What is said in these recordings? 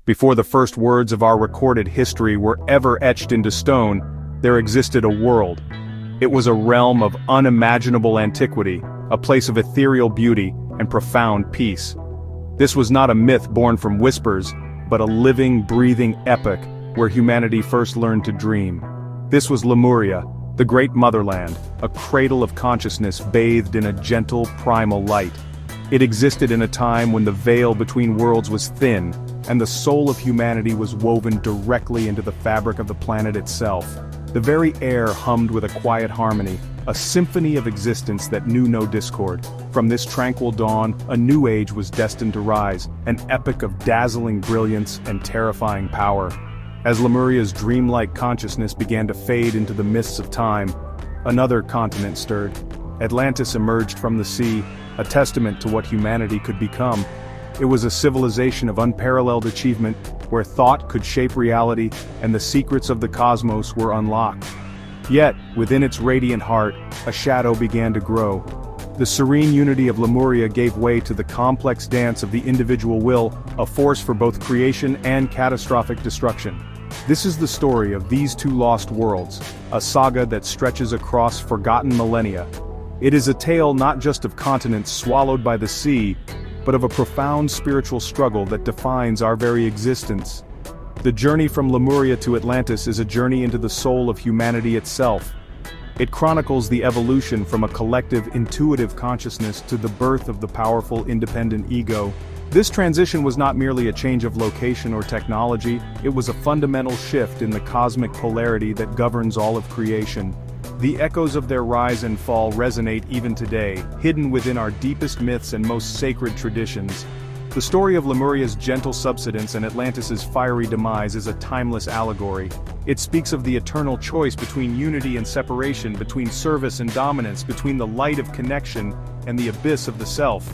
Before the first words of our recorded history were ever etched into stone, there existed a world. It was a realm of unimaginable antiquity, a place of ethereal beauty and profound peace. This was not a myth born from whispers, but a living, breathing epic where humanity first learned to dream. This was Lemuria, the great motherland, a cradle of consciousness bathed in a gentle, primal light. It existed in a time when the veil between worlds was thin, and the soul of humanity was woven directly into the fabric of the planet itself. The very air hummed with a quiet harmony, a symphony of existence that knew no discord. From this tranquil dawn, a new age was destined to rise, an epic of dazzling brilliance and terrifying power. As Lemuria's dreamlike consciousness began to fade into the mists of time, another continent stirred. Atlantis emerged from the sea, a testament to what humanity could become. It was a civilization of unparalleled achievement, where thought could shape reality and the secrets of the cosmos were unlocked. Yet, within its radiant heart, a shadow began to grow. The serene unity of Lemuria gave way to the complex dance of the individual will, a force for both creation and catastrophic destruction. This is the story of these two lost worlds, a saga that stretches across forgotten millennia. It is a tale not just of continents swallowed by the sea, but of a profound spiritual struggle that defines our very existence. The journey from Lemuria to Atlantis is a journey into the soul of humanity itself. It chronicles the evolution from a collective intuitive consciousness to the birth of the powerful independent ego. This transition was not merely a change of location or technology, it was a fundamental shift in the cosmic polarity that governs all of creation. The echoes of their rise and fall resonate even today, hidden within our deepest myths and most sacred traditions. The story of Lemuria's gentle subsidence and Atlantis's fiery demise is a timeless allegory. It speaks of the eternal choice between unity and separation, between service and dominance, between the light of connection and the abyss of the self.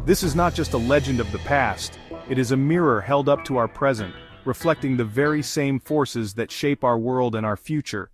This is not just a legend of the past, it is a mirror held up to our present, reflecting the very same forces that shape our world and our future.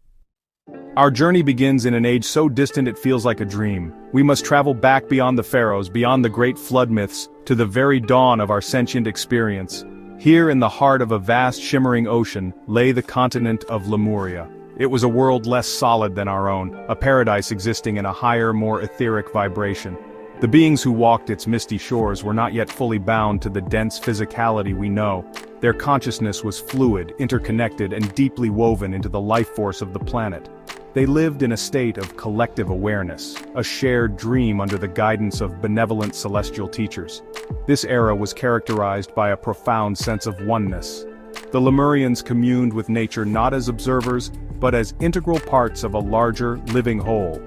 Our journey begins in an age so distant it feels like a dream. We must travel back beyond the pharaohs, beyond the great flood myths, to the very dawn of our sentient experience. Here in the heart of a vast shimmering ocean, lay the continent of Lemuria. It was a world less solid than our own, a paradise existing in a higher, more etheric vibration. The beings who walked its misty shores were not yet fully bound to the dense physicality we know. Their consciousness was fluid, interconnected, and deeply woven into the life force of the planet. They lived in a state of collective awareness, a shared dream under the guidance of benevolent celestial teachers. This era was characterized by a profound sense of oneness. The Lemurians communed with nature not as observers, but as integral parts of a larger, living whole.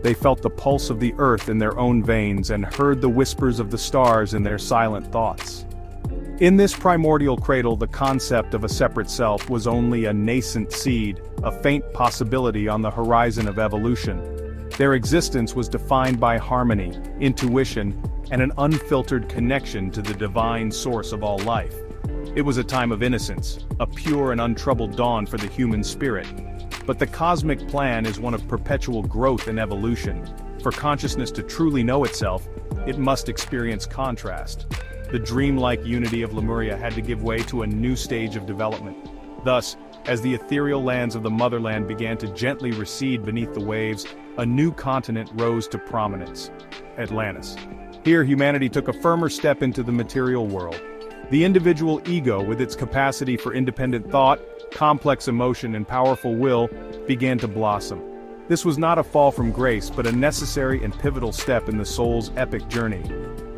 They felt the pulse of the earth in their own veins and heard the whispers of the stars in their silent thoughts. In this primordial cradle, the concept of a separate self was only a nascent seed, a faint possibility on the horizon of evolution. Their existence was defined by harmony, intuition, and an unfiltered connection to the divine source of all life. It was a time of innocence, a pure and untroubled dawn for the human spirit. But the cosmic plan is one of perpetual growth and evolution. For consciousness to truly know itself, it must experience contrast. The dreamlike unity of Lemuria had to give way to a new stage of development. Thus, as the ethereal lands of the motherland began to gently recede beneath the waves, a new continent rose to prominence: Atlantis. Here humanity took a firmer step into the material world. The individual ego, with its capacity for independent thought, complex emotion, and powerful will, began to blossom. This was not a fall from grace, but a necessary and pivotal step in the soul's epic journey.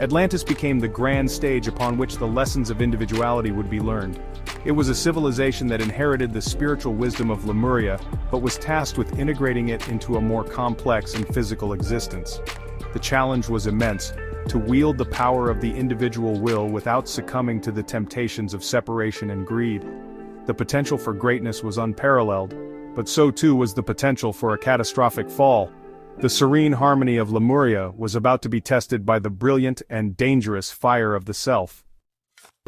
Atlantis became the grand stage upon which the lessons of individuality would be learned. It was a civilization that inherited the spiritual wisdom of Lemuria, but was tasked with integrating it into a more complex and physical existence. The challenge was immense: to wield the power of the individual will without succumbing to the temptations of separation and greed. The potential for greatness was unparalleled, but so too was the potential for a catastrophic fall. The serene harmony of Lemuria was about to be tested by the brilliant and dangerous fire of the self.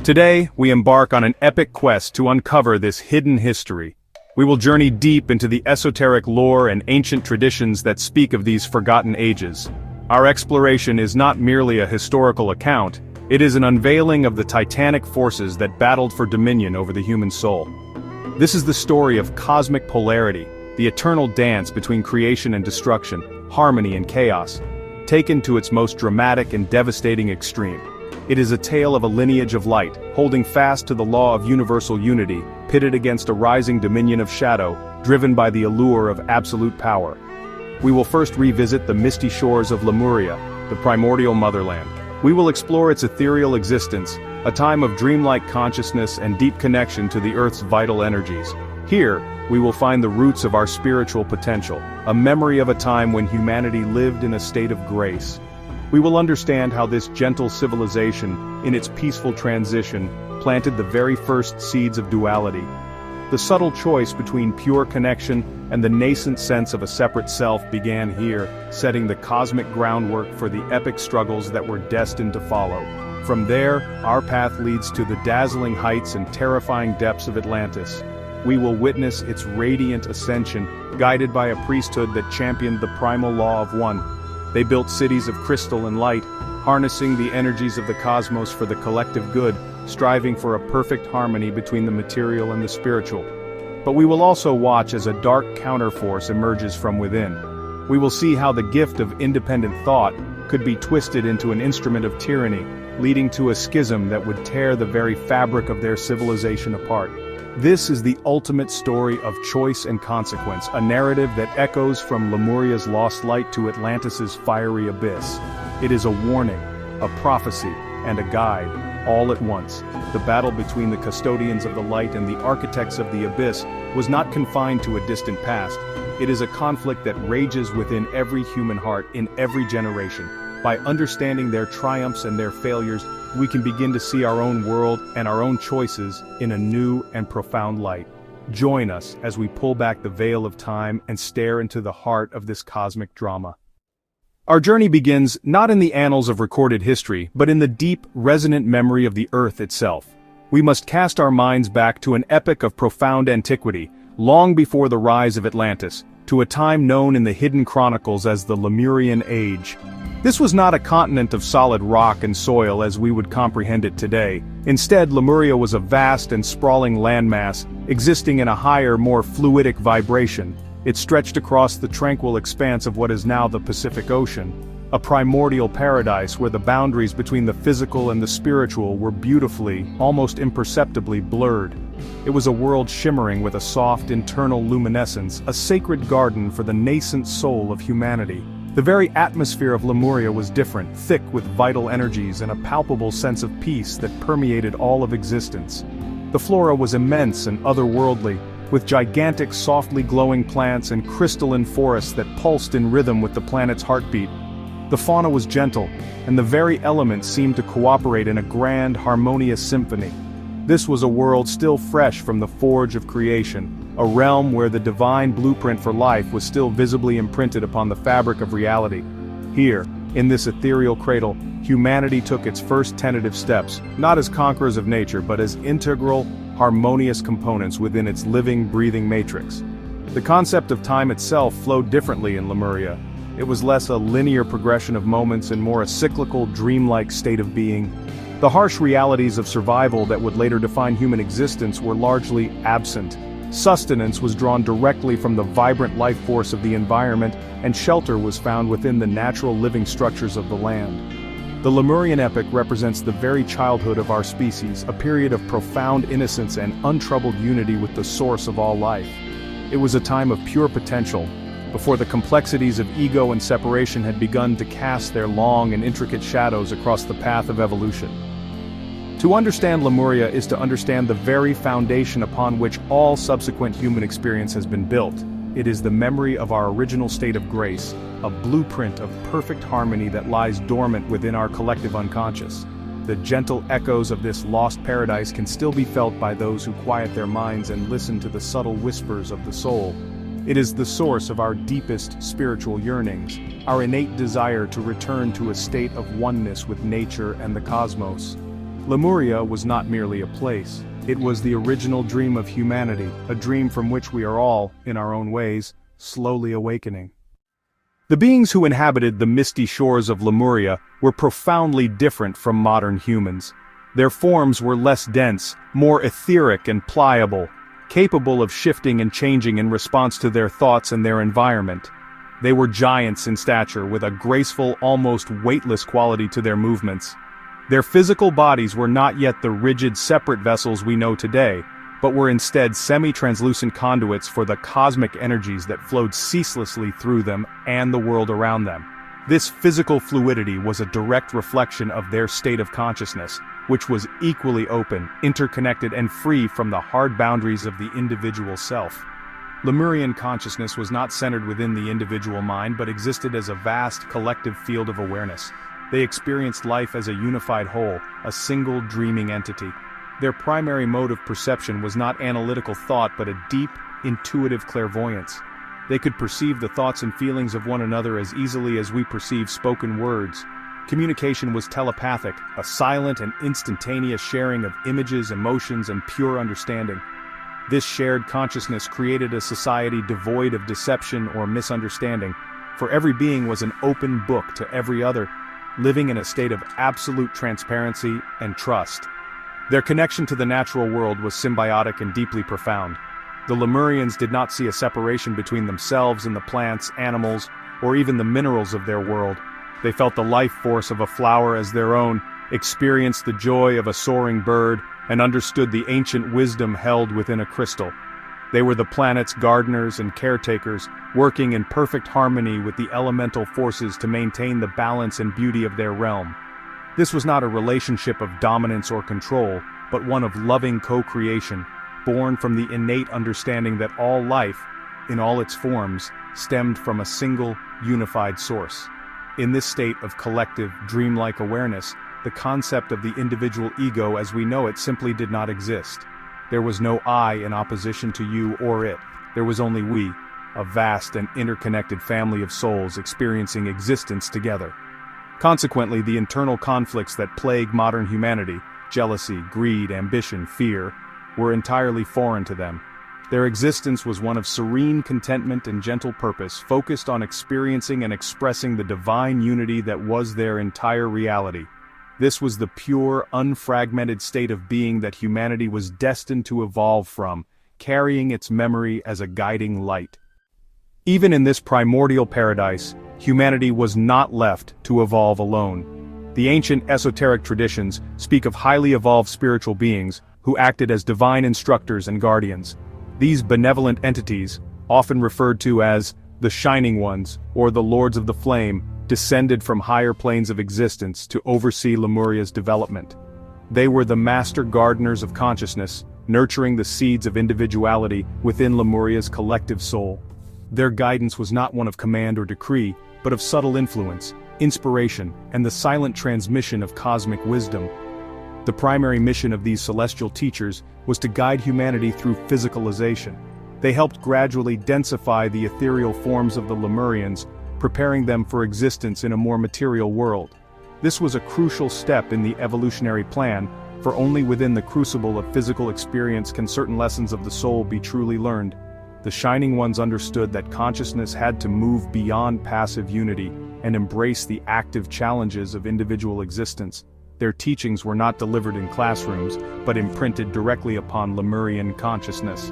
Today, we embark on an epic quest to uncover this hidden history. We will journey deep into the esoteric lore and ancient traditions that speak of these forgotten ages. Our exploration is not merely a historical account, It is an unveiling of the titanic forces that battled for dominion over the human soul. This is the story of cosmic polarity, the eternal dance between creation and destruction, harmony and chaos, taken to its most dramatic and devastating extreme. It is a tale of a lineage of light, holding fast to the law of universal unity, pitted against a rising dominion of shadow, driven by the allure of absolute power. We will first revisit the misty shores of Lemuria, the primordial motherland. We will explore its ethereal existence, a time of dreamlike consciousness and deep connection to the Earth's vital energies. Here, we will find the roots of our spiritual potential, a memory of a time when humanity lived in a state of grace. We will understand how this gentle civilization, in its peaceful transition, planted the very first seeds of duality. The subtle choice between pure connection and the nascent sense of a separate self began here, setting the cosmic groundwork for the epic struggles that were destined to follow. From there, our path leads to the dazzling heights and terrifying depths of Atlantis. We will witness its radiant ascension, guided by a priesthood that championed the Primal Law of One. They built cities of crystal and light, harnessing the energies of the cosmos for the collective good, striving for a perfect harmony between the material and the spiritual. But we will also watch as a dark counterforce emerges from within. We will see how the gift of independent thought could be twisted into an instrument of tyranny, leading to a schism that would tear the very fabric of their civilization apart. This is the ultimate story of choice and consequence, a narrative that echoes from Lemuria's lost light to Atlantis's fiery abyss. It is a warning, a prophecy, and a guide, all at once. The battle between the custodians of the light and the architects of the abyss was not confined to a distant past. It is a conflict that rages within every human heart in every generation. By understanding their triumphs and their failures, we can begin to see our own world and our own choices in a new and profound light. Join us as we pull back the veil of time and stare into the heart of this cosmic drama. Our journey begins not in the annals of recorded history, but in the deep, resonant memory of the Earth itself. We must cast our minds back to an epoch of profound antiquity, long before the rise of Atlantis, to a time known in the hidden chronicles as the Lemurian Age. This was not a continent of solid rock and soil as we would comprehend it today. Instead, Lemuria was a vast and sprawling landmass, existing in a higher, more fluidic vibration. It stretched across the tranquil expanse of what is now the Pacific Ocean, a primordial paradise where the boundaries between the physical and the spiritual were beautifully, almost imperceptibly blurred. It was a world shimmering with a soft internal luminescence, a sacred garden for the nascent soul of humanity. The very atmosphere of Lemuria was different, thick with vital energies and a palpable sense of peace that permeated all of existence. The flora was immense and otherworldly, with gigantic softly glowing plants and crystalline forests that pulsed in rhythm with the planet's heartbeat. The fauna was gentle, and the very elements seemed to cooperate in a grand, harmonious symphony. This was a world still fresh from the forge of creation, a realm where the divine blueprint for life was still visibly imprinted upon the fabric of reality. Here, in this ethereal cradle, humanity took its first tentative steps, not as conquerors of nature but as integral, harmonious components within its living, breathing matrix. The concept of time itself flowed differently in Lemuria. It was less a linear progression of moments and more a cyclical, dreamlike state of being. The harsh realities of survival that would later define human existence were largely absent. Sustenance was drawn directly from the vibrant life force of the environment, and shelter was found within the natural living structures of the land. The Lemurian epic represents the very childhood of our species, a period of profound innocence and untroubled unity with the source of all life. It was a time of pure potential, before the complexities of ego and separation had begun to cast their long and intricate shadows across the path of evolution. To understand Lemuria is to understand the very foundation upon which all subsequent human experience has been built. It is the memory of our original state of grace, a blueprint of perfect harmony that lies dormant within our collective unconscious. The gentle echoes of this lost paradise can still be felt by those who quiet their minds and listen to the subtle whispers of the soul. It is the source of our deepest spiritual yearnings, our innate desire to return to a state of oneness with nature and the cosmos. Lemuria was not merely a place. It was the original dream of humanity, a dream from which we are all, in our own ways, slowly awakening. The beings who inhabited the misty shores of Lemuria were profoundly different from modern humans. Their forms were less dense, more etheric and pliable, capable of shifting and changing in response to their thoughts and their environment. They were giants in stature with a graceful, almost weightless quality to their movements. Their physical bodies were not yet the rigid separate vessels we know today, but were instead semi-translucent conduits for the cosmic energies that flowed ceaselessly through them and the world around them. This physical fluidity was a direct reflection of their state of consciousness, which was equally open, interconnected and free from the hard boundaries of the individual self. Lemurian consciousness was not centered within the individual mind but existed as a vast collective field of awareness. They experienced life as a unified whole, a single dreaming entity. Their primary mode of perception was not analytical thought but a deep, intuitive clairvoyance. They could perceive the thoughts and feelings of one another as easily as we perceive spoken words. Communication was telepathic, a silent and instantaneous sharing of images, emotions, and pure understanding. This shared consciousness created a society devoid of deception or misunderstanding, for every being was an open book to every other, living in a state of absolute transparency and trust. Their connection to the natural world was symbiotic and deeply profound. The Lemurians did not see a separation between themselves and the plants, animals, or even the minerals of their world. They felt the life force of a flower as their own, experienced the joy of a soaring bird, and understood the ancient wisdom held within a crystal. They were the planet's gardeners and caretakers, working in perfect harmony with the elemental forces to maintain the balance and beauty of their realm. This was not a relationship of dominance or control, but one of loving co-creation, born from the innate understanding that all life, in all its forms, stemmed from a single, unified source. In this state of collective, dreamlike awareness, the concept of the individual ego as we know it simply did not exist. There was no I in opposition to you or it. There was only we, a vast and interconnected family of souls experiencing existence together. Consequently, the internal conflicts that plague modern humanity, jealousy, greed, ambition, fear, were entirely foreign to them. Their existence was one of serene contentment and gentle purpose, focused on experiencing and expressing the divine unity that was their entire reality. This was the pure, unfragmented state of being that humanity was destined to evolve from, carrying its memory as a guiding light. Even in this primordial paradise, humanity was not left to evolve alone. The ancient esoteric traditions speak of highly evolved spiritual beings who acted as divine instructors and guardians. These benevolent entities, often referred to as the Shining Ones or the Lords of the Flame, descended from higher planes of existence to oversee Lemuria's development. They were the master gardeners of consciousness, nurturing the seeds of individuality within Lemuria's collective soul. Their guidance was not one of command or decree, but of subtle influence, inspiration, and the silent transmission of cosmic wisdom. The primary mission of these celestial teachers was to guide humanity through physicalization. They helped gradually densify the ethereal forms of the Lemurians, preparing them for existence in a more material world. This was a crucial step in the evolutionary plan, for only within the crucible of physical experience can certain lessons of the soul be truly learned. The Shining Ones understood that consciousness had to move beyond passive unity and embrace the active challenges of individual existence. Their teachings were not delivered in classrooms, but imprinted directly upon Lemurian consciousness.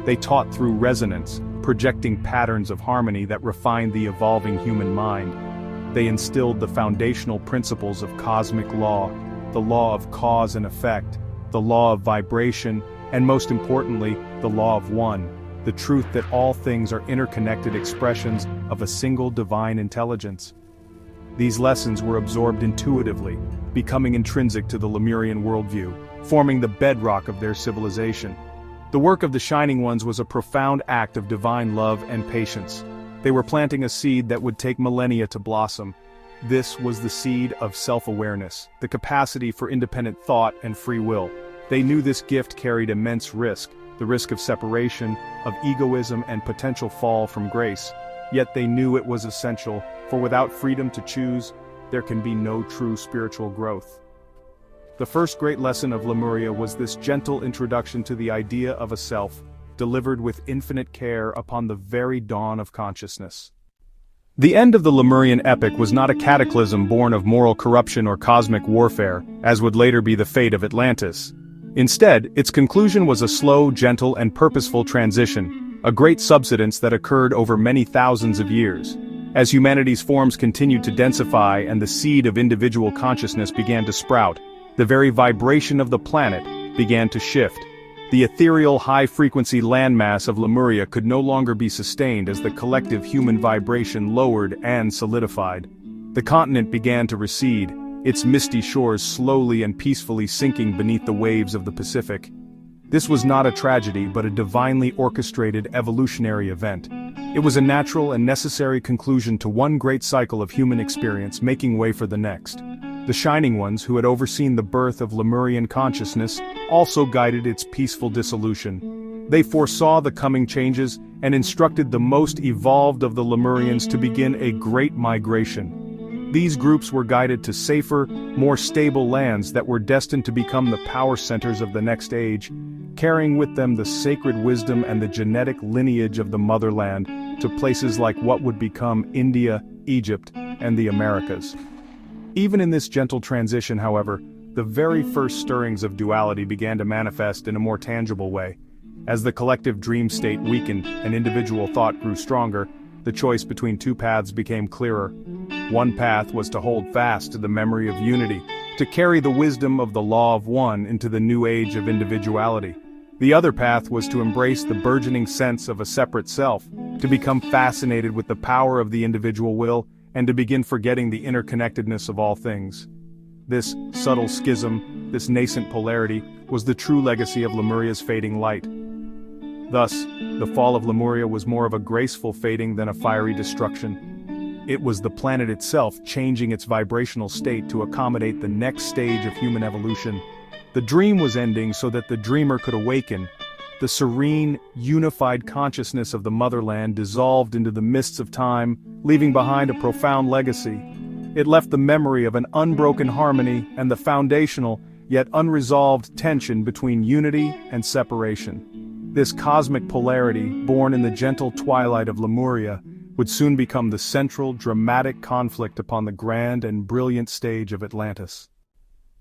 They taught through resonance, projecting patterns of harmony that refined the evolving human mind. They instilled the foundational principles of cosmic law, the law of cause and effect, the law of vibration, and most importantly, the law of one, the truth that all things are interconnected expressions of a single divine intelligence. These lessons were absorbed intuitively, becoming intrinsic to the Lemurian worldview, forming the bedrock of their civilization. The work of the Shining Ones was a profound act of divine love and patience. They were planting a seed that would take millennia to blossom. This was the seed of self-awareness, the capacity for independent thought and free will. They knew this gift carried immense risk, the risk of separation, of egoism and potential fall from grace. Yet they knew it was essential, for without freedom to choose, there can be no true spiritual growth. The first great lesson of Lemuria was this gentle introduction to the idea of a self, delivered with infinite care upon the very dawn of consciousness. The end of the Lemurian epic was not a cataclysm born of moral corruption or cosmic warfare, as would later be the fate of Atlantis. Instead, its conclusion was a slow, gentle, and purposeful transition, a great subsidence that occurred over many thousands of years. As humanity's forms continued to densify and the seed of individual consciousness began to sprout, the very vibration of the planet began to shift. The ethereal high-frequency landmass of Lemuria could no longer be sustained as the collective human vibration lowered and solidified. The continent began to recede, its misty shores slowly and peacefully sinking beneath the waves of the Pacific. This was not a tragedy but a divinely orchestrated evolutionary event. It was a natural and necessary conclusion to one great cycle of human experience making way for the next. The Shining Ones, who had overseen the birth of Lemurian consciousness, also guided its peaceful dissolution. They foresaw the coming changes and instructed the most evolved of the Lemurians to begin a great migration. These groups were guided to safer, more stable lands that were destined to become the power centers of the next age, carrying with them the sacred wisdom and the genetic lineage of the motherland to places like what would become India, Egypt, and the Americas. Even in this gentle transition, however, the very first stirrings of duality began to manifest in a more tangible way. As the collective dream state weakened and individual thought grew stronger, the choice between two paths became clearer. One path was to hold fast to the memory of unity, to carry the wisdom of the Law of One into the new age of individuality. The other path was to embrace the burgeoning sense of a separate self, to become fascinated with the power of the individual will, and to begin forgetting the interconnectedness of all things. This subtle schism, this nascent polarity, was the true legacy of Lemuria's fading light. Thus, the fall of Lemuria was more of a graceful fading than a fiery destruction. It was the planet itself changing its vibrational state to accommodate the next stage of human evolution. The dream was ending so that the dreamer could awaken. The serene, unified consciousness of the motherland dissolved into the mists of time, leaving behind a profound legacy. It left the memory of an unbroken harmony and the foundational, yet unresolved tension between unity and separation. This cosmic polarity, born in the gentle twilight of Lemuria, would soon become the central, dramatic conflict upon the grand and brilliant stage of Atlantis.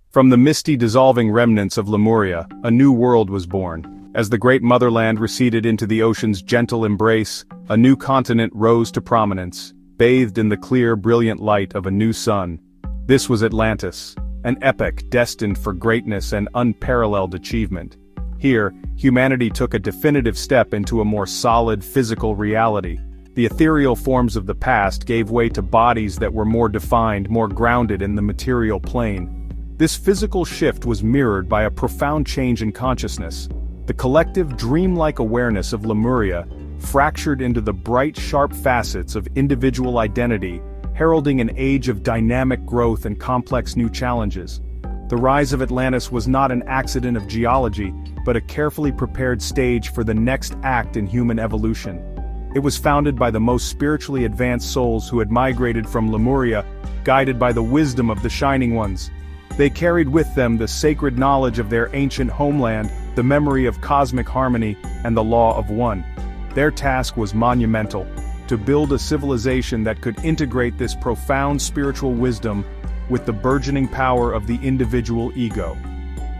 From the misty dissolving remnants of Lemuria, a new world was born. As the great motherland receded into the ocean's gentle embrace, a new continent rose to prominence, bathed in the clear, brilliant light of a new sun. This was Atlantis, an epoch destined for greatness and unparalleled achievement. Here, humanity took a definitive step into a more solid physical reality. The ethereal forms of the past gave way to bodies that were more defined, more grounded in the material plane. This physical shift was mirrored by a profound change in consciousness. The collective dreamlike awareness of Lemuria fractured into the bright, sharp facets of individual identity, heralding an age of dynamic growth and complex new challenges. The rise of Atlantis was not an accident of geology, but a carefully prepared stage for the next act in human evolution. It was founded by the most spiritually advanced souls who had migrated from Lemuria, guided by the wisdom of the Shining Ones. They carried with them the sacred knowledge of their ancient homeland, the memory of cosmic harmony, and the Law of One. Their task was monumental: to build a civilization that could integrate this profound spiritual wisdom with the burgeoning power of the individual ego.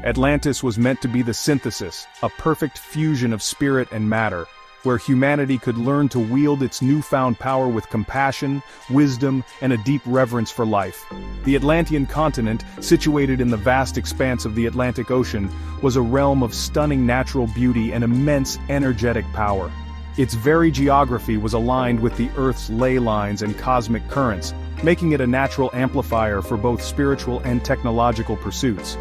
Atlantis was meant to be the synthesis, a perfect fusion of spirit and matter, where humanity could learn to wield its newfound power with compassion, wisdom, and a deep reverence for life. The Atlantean continent, situated in the vast expanse of the Atlantic Ocean, was a realm of stunning natural beauty and immense energetic power. Its very geography was aligned with the Earth's ley lines and cosmic currents, making it a natural amplifier for both spiritual and technological pursuits.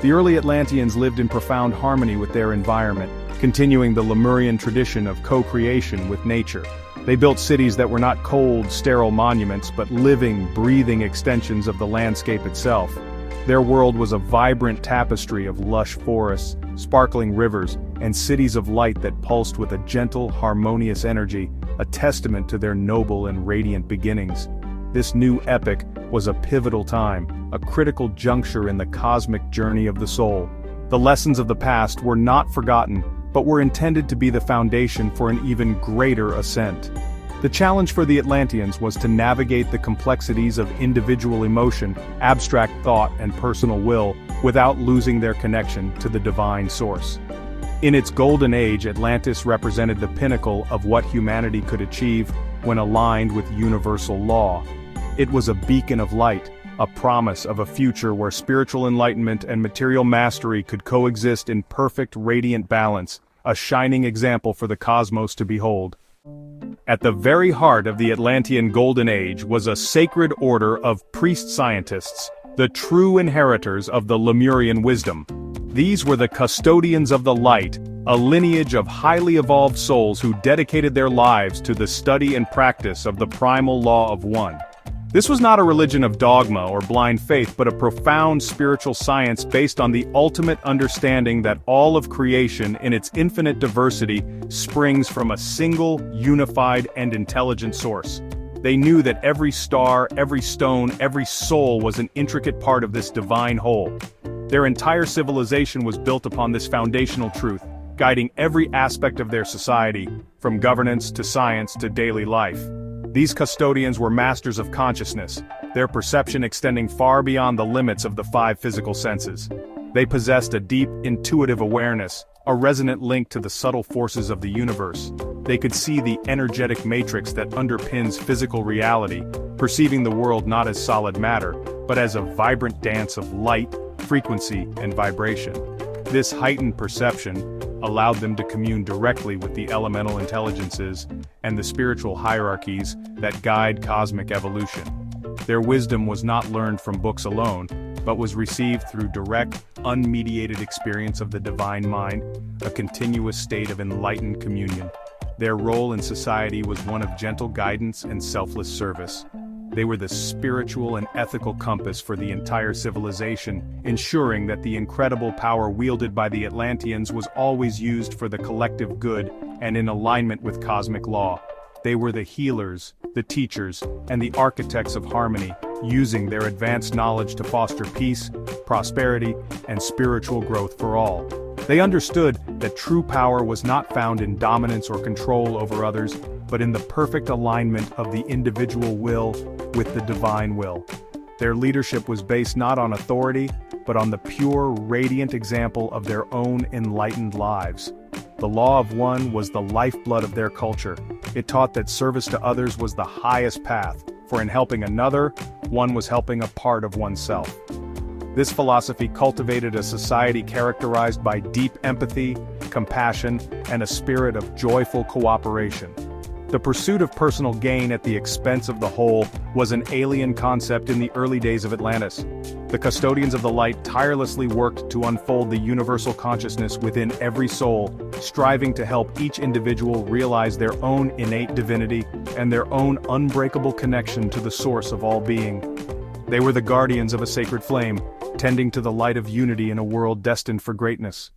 The early Atlanteans lived in profound harmony with their environment, continuing the Lemurian tradition of co-creation with nature. They built cities that were not cold, sterile monuments, but living, breathing extensions of the landscape itself. Their world was a vibrant tapestry of lush forests, sparkling rivers, and cities of light that pulsed with a gentle, harmonious energy, a testament to their noble and radiant beginnings. This new epoch was a pivotal time, a critical juncture in the cosmic journey of the soul. The lessons of the past were not forgotten, but were intended to be the foundation for an even greater ascent. The challenge for the Atlanteans was to navigate the complexities of individual emotion, abstract thought, and personal will without losing their connection to the divine source. In its golden age, Atlantis represented the pinnacle of what humanity could achieve when aligned with universal law. It was a beacon of light, a promise of a future where spiritual enlightenment and material mastery could coexist in perfect radiant balance, a shining example for the cosmos to behold. At the very heart of the Atlantean Golden Age was a sacred order of priest scientists, the true inheritors of the Lemurian wisdom. These were the custodians of the light, a lineage of highly evolved souls who dedicated their lives to the study and practice of the Primal Law of One. This was not a religion of dogma or blind faith, but a profound spiritual science based on the ultimate understanding that all of creation in its infinite diversity springs from a single, unified, and intelligent source. They knew that every star, every stone, every soul was an intricate part of this divine whole. Their entire civilization was built upon this foundational truth, guiding every aspect of their society, from governance to science to daily life. These custodians were masters of consciousness, their perception extending far beyond the limits of the five physical senses. They possessed a deep, intuitive awareness, a resonant link to the subtle forces of the universe. They could see the energetic matrix that underpins physical reality, perceiving the world not as solid matter, but as a vibrant dance of light, frequency, and vibration. This heightened perception allowed them to commune directly with the elemental intelligences and the spiritual hierarchies that guide cosmic evolution. Their wisdom was not learned from books alone, but was received through direct, unmediated experience of the divine mind, a continuous state of enlightened communion. Their role in society was one of gentle guidance and selfless service. They were the spiritual and ethical compass for the entire civilization, ensuring that the incredible power wielded by the Atlanteans was always used for the collective good and in alignment with cosmic law. They were the healers, the teachers, and the architects of harmony, using their advanced knowledge to foster peace, prosperity, and spiritual growth for all. They understood that true power was not found in dominance or control over others, but in the perfect alignment of the individual will with the divine will. Their leadership was based not on authority, but on the pure, radiant example of their own enlightened lives. The Law of One was the lifeblood of their culture. It taught that service to others was the highest path, for in helping another, one was helping a part of oneself. This philosophy cultivated a society characterized by deep empathy, compassion, and a spirit of joyful cooperation. The pursuit of personal gain at the expense of the whole was an alien concept in the early days of Atlantis. The custodians of the light tirelessly worked to unfold the universal consciousness within every soul, striving to help each individual realize their own innate divinity and their own unbreakable connection to the source of all being. They were the guardians of a sacred flame, tending to the light of unity in a world destined for greatness.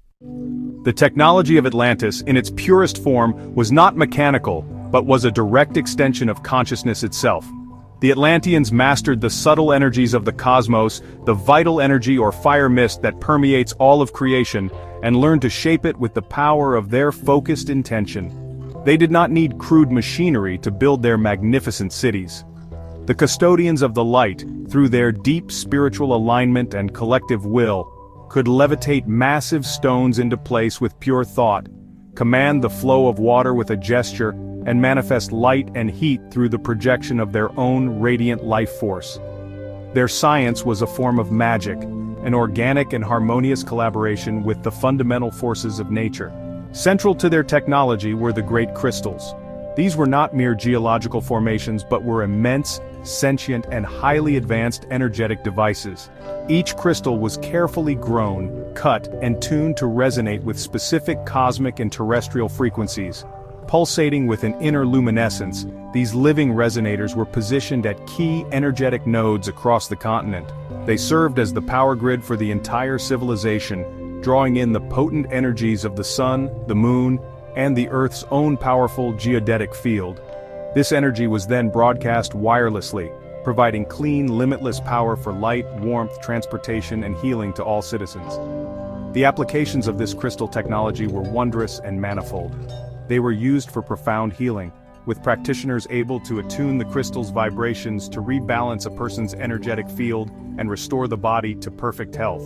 The technology of Atlantis, in its purest form, was not mechanical, but was a direct extension of consciousness itself. The Atlanteans mastered the subtle energies of the cosmos, the vital energy or fire mist that permeates all of creation, and learned to shape it with the power of their focused intention. They did not need crude machinery to build their magnificent cities. The custodians of the light, through their deep spiritual alignment and collective will, could levitate massive stones into place with pure thought, command the flow of water with a gesture, and manifest light and heat through the projection of their own radiant life force. Their science was a form of magic, an organic and harmonious collaboration with the fundamental forces of nature. Central to their technology were the great crystals. These were not mere geological formations but were immense, sentient, and highly advanced energetic devices. Each crystal was carefully grown, cut, and tuned to resonate with specific cosmic and terrestrial frequencies. Pulsating with an inner luminescence, these living resonators were positioned at key energetic nodes across the continent. They served as the power grid for the entire civilization, drawing in the potent energies of the sun, the moon, and the Earth's own powerful geodetic field. This energy was then broadcast wirelessly, providing clean, limitless power for light, warmth, transportation, and healing to all citizens. The applications of this crystal technology were wondrous and manifold. They were used for profound healing, with practitioners able to attune the crystal's vibrations to rebalance a person's energetic field and restore the body to perfect health.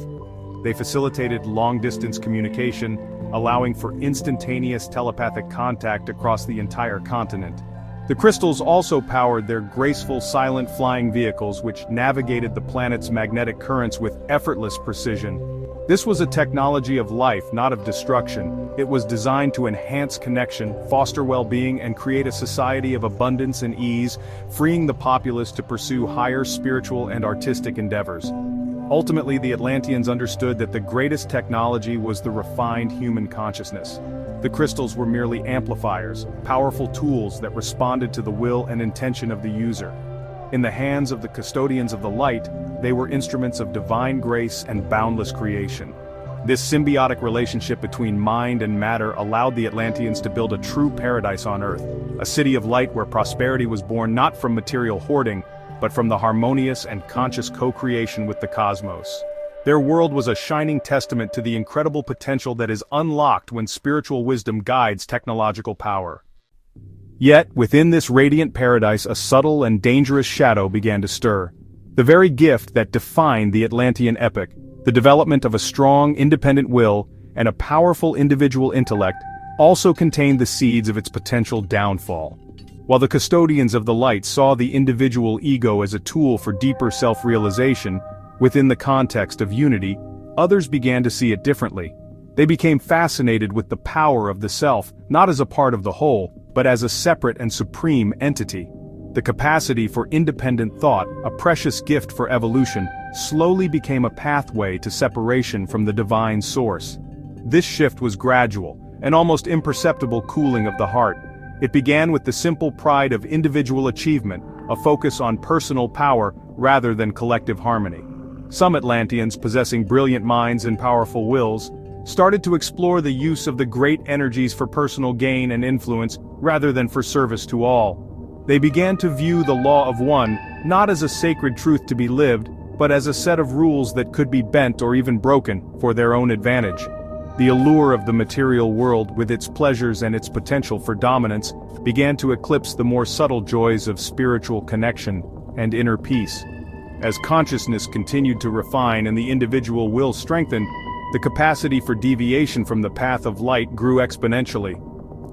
They facilitated long-distance communication, allowing for instantaneous telepathic contact across the entire continent. The crystals also powered their graceful silent flying vehicles which navigated the planet's magnetic currents with effortless precision. This was a technology of life, not of destruction. It was designed to enhance connection, foster well-being, and create a society of abundance and ease, freeing the populace to pursue higher spiritual and artistic endeavors. Ultimately, the Atlanteans understood that the greatest technology was the refined human consciousness. The crystals were merely amplifiers, powerful tools that responded to the will and intention of the user. In the hands of the custodians of the light, they were instruments of divine grace and boundless creation. This symbiotic relationship between mind and matter allowed the Atlanteans to build a true paradise on Earth, a city of light where prosperity was born not from material hoarding, but from the harmonious and conscious co-creation with the cosmos. Their world was a shining testament to the incredible potential that is unlocked when spiritual wisdom guides technological power. Yet, within this radiant paradise, a subtle and dangerous shadow began to stir. The very gift that defined the Atlantean epoch, the development of a strong, independent will, and a powerful individual intellect, also contained the seeds of its potential downfall. While the custodians of the light saw the individual ego as a tool for deeper self-realization, within the context of unity, others began to see it differently. They became fascinated with the power of the self, not as a part of the whole, but as a separate and supreme entity. The capacity for independent thought, a precious gift for evolution, slowly became a pathway to separation from the divine source. This shift was gradual, an almost imperceptible cooling of the heart. It began with the simple pride of individual achievement, a focus on personal power rather than collective harmony. Some Atlanteans, possessing brilliant minds and powerful wills, started to explore the use of the great energies for personal gain and influence rather than for service to all. They began to view the Law of One not as a sacred truth to be lived, but as a set of rules that could be bent or even broken for their own advantage. The allure of the material world, with its pleasures and its potential for dominance, began to eclipse the more subtle joys of spiritual connection and inner peace. As consciousness continued to refine and the individual will strengthened, the capacity for deviation from the path of light grew exponentially.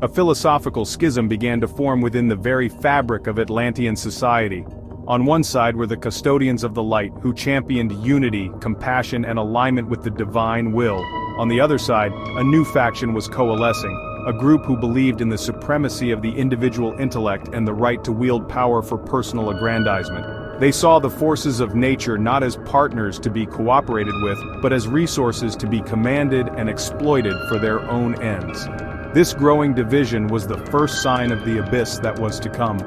A philosophical schism began to form within the very fabric of Atlantean society. On one side were the custodians of the light, who championed unity, compassion, and alignment with the divine will. On the other side, a new faction was coalescing, a group who believed in the supremacy of the individual intellect and the right to wield power for personal aggrandizement. They saw the forces of nature not as partners to be cooperated with, but as resources to be commanded and exploited for their own ends. This growing division was the first sign of the abyss that was to come.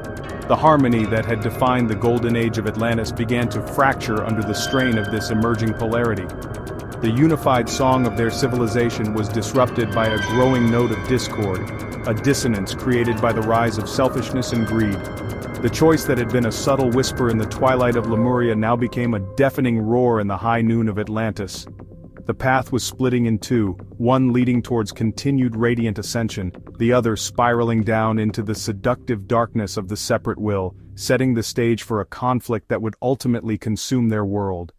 The harmony that had defined the golden age of Atlantis began to fracture under the strain of this emerging polarity. The unified song of their civilization was disrupted by a growing note of discord, a dissonance created by the rise of selfishness and greed. The choice that had been a subtle whisper in the twilight of Lemuria now became a deafening roar in the high noon of Atlantis. The path was splitting in two, one leading towards continued radiant ascension, the other spiraling down into the seductive darkness of the separate will, setting the stage for a conflict that would ultimately consume their world.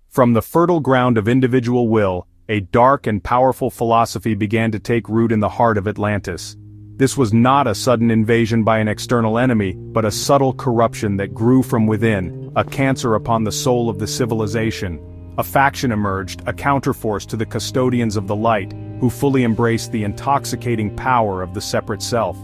From the fertile ground of individual will, a dark and powerful philosophy began to take root in the heart of Atlantis. This was not a sudden invasion by an external enemy, but a subtle corruption that grew from within, a cancer upon the soul of the civilization. A faction emerged, a counterforce to the custodians of the light, who fully embraced the intoxicating power of the separate self.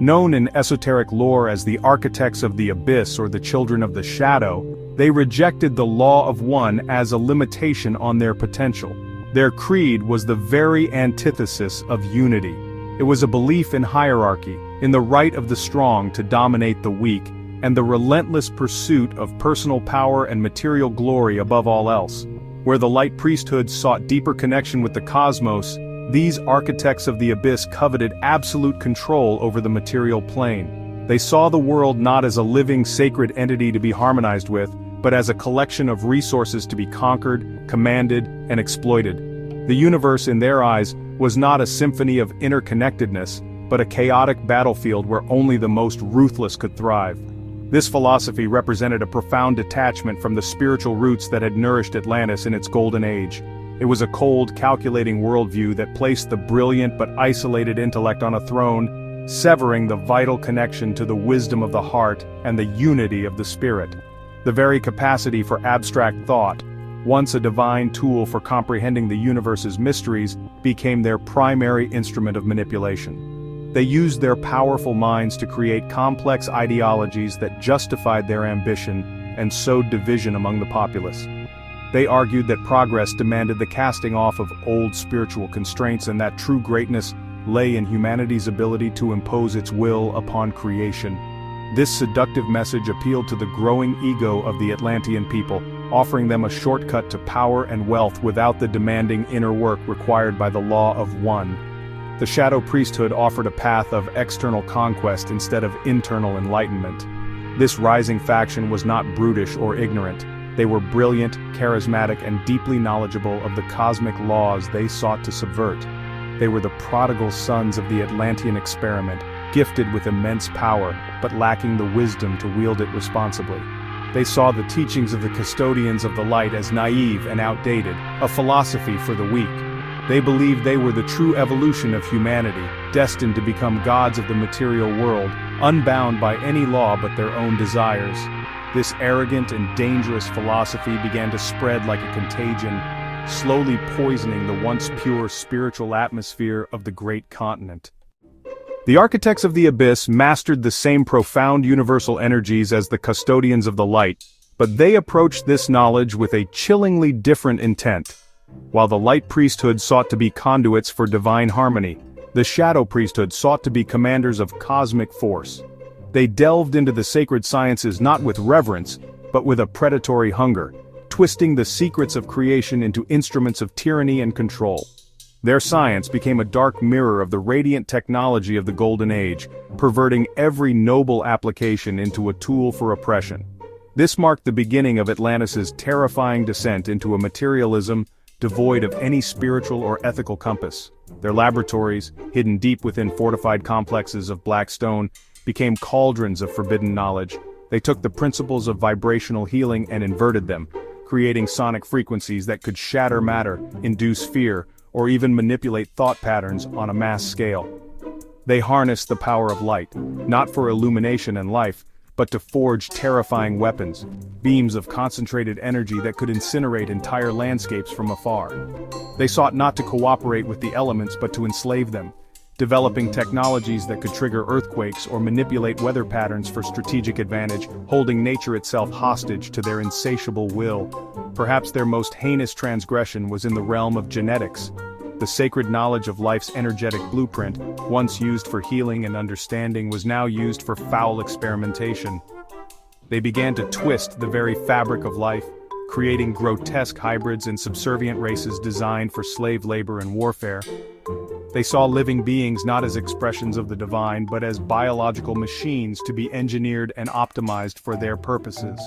Known in esoteric lore as the architects of the abyss or the children of the shadow, they rejected the Law of One as a limitation on their potential. Their creed was the very antithesis of unity. It was a belief in hierarchy, in the right of the strong to dominate the weak, and the relentless pursuit of personal power and material glory above all else. Where the light priesthoods sought deeper connection with the cosmos, these architects of the abyss coveted absolute control over the material plane. They saw the world not as a living, sacred entity to be harmonized with, but as a collection of resources to be conquered, commanded, and exploited. The universe, in their eyes, was not a symphony of interconnectedness, but a chaotic battlefield where only the most ruthless could thrive. This philosophy represented a profound detachment from the spiritual roots that had nourished Atlantis in its golden age. It was a cold, calculating worldview that placed the brilliant but isolated intellect on a throne, severing the vital connection to the wisdom of the heart and the unity of the spirit. The very capacity for abstract thought, once a divine tool for comprehending the universe's mysteries, became their primary instrument of manipulation. They used their powerful minds to create complex ideologies that justified their ambition and sowed division among the populace. They argued that progress demanded the casting off of old spiritual constraints and that true greatness lay in humanity's ability to impose its will upon creation. This seductive message appealed to the growing ego of the Atlantean people, offering them a shortcut to power and wealth without the demanding inner work required by the Law of One. The Shadow Priesthood offered a path of external conquest instead of internal enlightenment. This rising faction was not brutish or ignorant. They were brilliant, charismatic, and deeply knowledgeable of the cosmic laws they sought to subvert. They were the prodigal sons of the Atlantean experiment, gifted with immense power, but lacking the wisdom to wield it responsibly. They saw the teachings of the custodians of the light as naive and outdated, a philosophy for the weak. They believed they were the true evolution of humanity, destined to become gods of the material world, unbound by any law but their own desires. This arrogant and dangerous philosophy began to spread like a contagion, slowly poisoning the once pure spiritual atmosphere of the great continent. The architects of the abyss mastered the same profound universal energies as the custodians of the light, but they approached this knowledge with a chillingly different intent. While the light priesthood sought to be conduits for divine harmony, the shadow priesthood sought to be commanders of cosmic force. They delved into the sacred sciences not with reverence, but with a predatory hunger, twisting the secrets of creation into instruments of tyranny and control. Their science became a dark mirror of the radiant technology of the Golden Age, perverting every noble application into a tool for oppression. This marked the beginning of Atlantis' terrifying descent into a materialism devoid of any spiritual or ethical compass. Their laboratories, hidden deep within fortified complexes of black stone, became cauldrons of forbidden knowledge. They took the principles of vibrational healing and inverted them, creating sonic frequencies that could shatter matter, induce fear, or even manipulate thought patterns on a mass scale. They harnessed the power of light, not for illumination and life, but to forge terrifying weapons, beams of concentrated energy that could incinerate entire landscapes from afar. They sought not to cooperate with the elements but to enslave them, developing technologies that could trigger earthquakes or manipulate weather patterns for strategic advantage, holding nature itself hostage to their insatiable will. Perhaps their most heinous transgression was in the realm of genetics. The sacred knowledge of life's energetic blueprint, once used for healing and understanding, was now used for foul experimentation. They began to twist the very fabric of life, creating grotesque hybrids and subservient races designed for slave labor and warfare. They saw living beings not as expressions of the divine but as biological machines to be engineered and optimized for their purposes.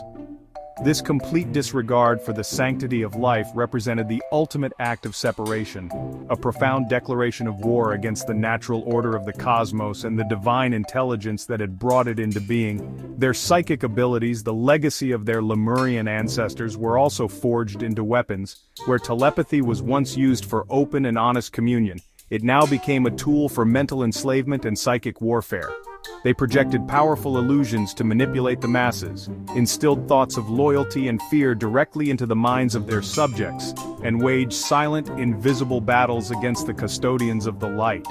This complete disregard for the sanctity of life represented the ultimate act of separation, a profound declaration of war against the natural order of the cosmos and the divine intelligence that had brought it into being. Their psychic abilities, the legacy of their Lemurian ancestors, were also forged into weapons. Where telepathy was once used for open and honest communion, it now became a tool for mental enslavement and psychic warfare. They projected powerful illusions to manipulate the masses, instilled thoughts of loyalty and fear directly into the minds of their subjects, and waged silent, invisible battles against the custodians of the light.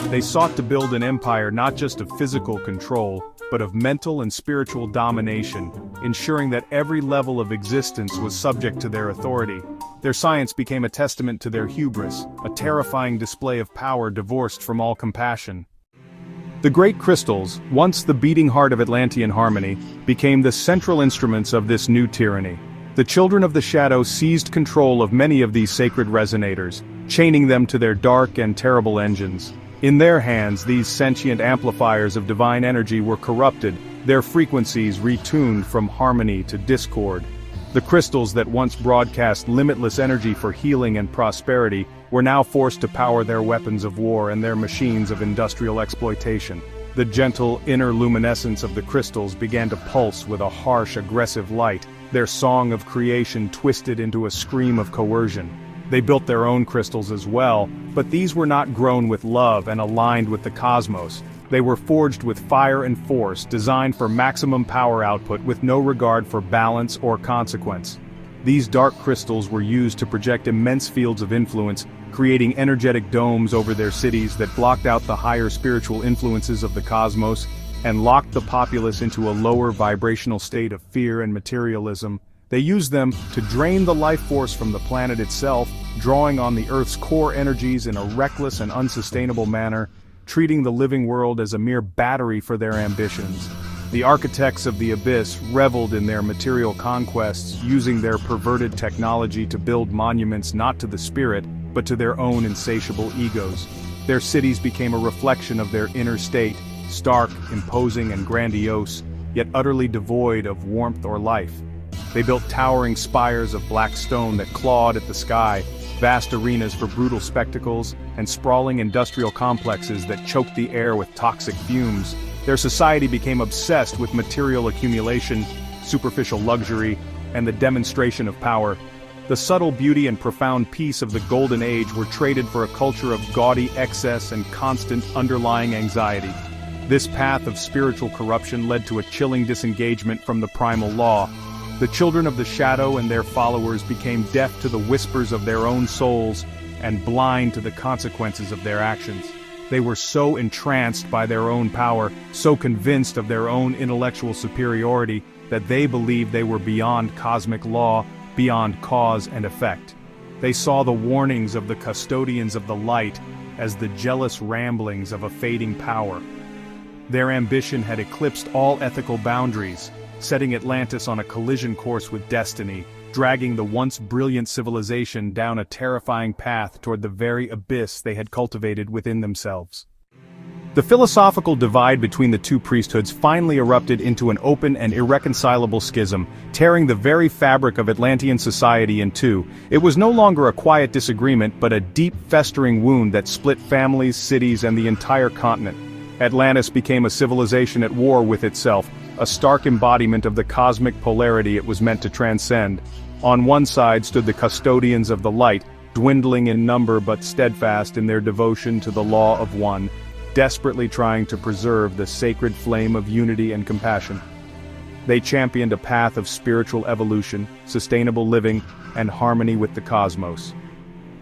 They sought to build an empire not just of physical control, but of mental and spiritual domination, ensuring that every level of existence was subject to their authority. Their science became a testament to their hubris, a terrifying display of power divorced from all compassion. The great crystals, once the beating heart of Atlantean harmony, became the central instruments of this new tyranny. The children of the shadow seized control of many of these sacred resonators, chaining them to their dark and terrible engines. In their hands, these sentient amplifiers of divine energy were corrupted, their frequencies retuned from harmony to discord. The crystals that once broadcast limitless energy for healing and prosperity were now forced to power their weapons of war and their machines of industrial exploitation. The gentle inner luminescence of the crystals began to pulse with a harsh, aggressive light, their song of creation twisted into a scream of coercion. They built their own crystals as well, but these were not grown with love and aligned with the cosmos. They were forged with fire and force, designed for maximum power output with no regard for balance or consequence. These dark crystals were used to project immense fields of influence, creating energetic domes over their cities that blocked out the higher spiritual influences of the cosmos and locked the populace into a lower vibrational state of fear and materialism. They used them to drain the life force from the planet itself, drawing on the Earth's core energies in a reckless and unsustainable manner, treating the living world as a mere battery for their ambitions. The architects of the abyss reveled in their material conquests, using their perverted technology to build monuments not to the spirit, but to their own insatiable egos. Their cities became a reflection of their inner state, stark, imposing, and grandiose, yet utterly devoid of warmth or life. They built towering spires of black stone that clawed at the sky, vast arenas for brutal spectacles, and sprawling industrial complexes that choked the air with toxic fumes. Their society became obsessed with material accumulation, superficial luxury, and the demonstration of power. The subtle beauty and profound peace of the Golden Age were traded for a culture of gaudy excess and constant underlying anxiety. This path of spiritual corruption led to a chilling disengagement from the primal law. The children of the shadow and their followers became deaf to the whispers of their own souls and blind to the consequences of their actions. They were so entranced by their own power, so convinced of their own intellectual superiority, that they believed they were beyond cosmic law, beyond cause and effect. They saw the warnings of the custodians of the light as the jealous ramblings of a fading power. Their ambition had eclipsed all ethical boundaries, setting Atlantis on a collision course with destiny, dragging the once brilliant civilization down a terrifying path toward the very abyss they had cultivated within themselves. The philosophical divide between the two priesthoods finally erupted into an open and irreconcilable schism, tearing the very fabric of Atlantean society in two. It was no longer a quiet disagreement but a deep, festering wound that split families, cities, and the entire continent. Atlantis became a civilization at war with itself, a stark embodiment of the cosmic polarity it was meant to transcend. On one side stood the custodians of the light, dwindling in number but steadfast in their devotion to the law of one, desperately trying to preserve the sacred flame of unity and compassion. They championed a path of spiritual evolution, sustainable living, and harmony with the cosmos.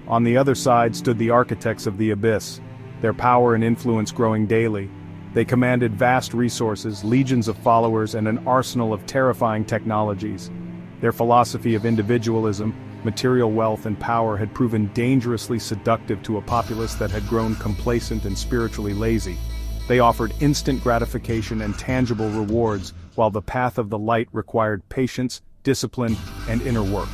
On the other side stood the architects of the abyss, their power and influence growing daily. They commanded vast resources, legions of followers, and an arsenal of terrifying technologies. Their philosophy of individualism, material wealth, and power had proven dangerously seductive to a populace that had grown complacent and spiritually lazy. They offered instant gratification and tangible rewards, while the path of the light required patience, discipline, and inner work.